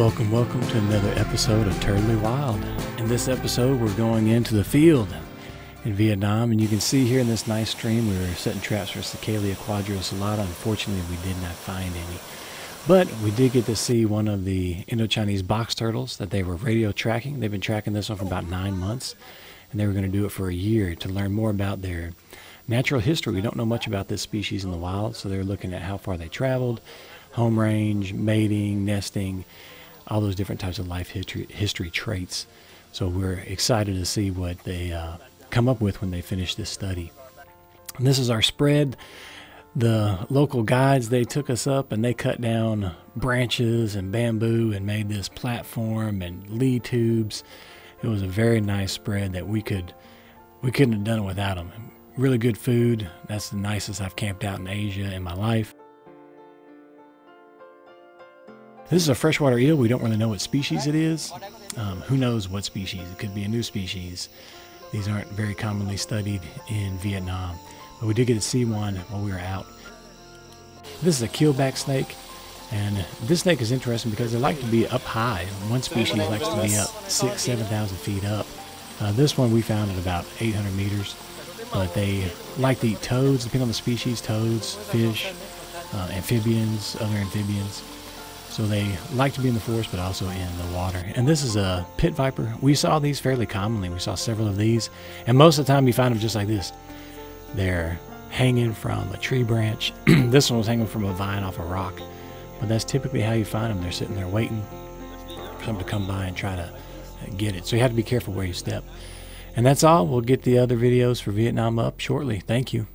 Welcome to another episode of Totally Wild. In this episode, we're going into the field in Vietnam, and you can see here in this nice stream, we were setting traps for Cicalia quadriocellata. Unfortunately, we did not find any, but we did get to see one of the Indochinese box turtles that they were radio tracking. They've been tracking this one for about 9 months, and they were going to do it for a year to learn more about their natural history. We don't know much about this species in the wild, so they're looking at how far they traveled, home range, mating, nesting, all those different types of life history traits. So we're excited to see what they come up with when they finish this study. And this is our spread. The local guides, they took us up and they cut down branches and bamboo and made this platform and lead tubes. It was a very nice spread that we couldn't have done it without them. Really good food. That's the nicest I've camped out in Asia in my life. This is a freshwater eel. We don't really know what species it is. Who knows what species? It could be a new species. These aren't very commonly studied in Vietnam, but we did get to see one while we were out. This is a keelback snake, and this snake is interesting because they like to be up high. One species likes to be up 6,000–7,000 feet up. This one we found at about 800 meters, but they like to eat toads, depending on the species, toads, fish, amphibians, other amphibians. So they like to be in the forest, but also in the water. And this is a pit viper. We saw these fairly commonly. We saw several of these. And most of the time you find them just like this. They're hanging from a tree branch. This one was hanging from a vine off a rock. But that's typically how you find them. They're sitting there waiting for someone to come by and try to get it. So you have to be careful where you step. And that's all. We'll get the other videos for Vietnam up shortly. Thank you.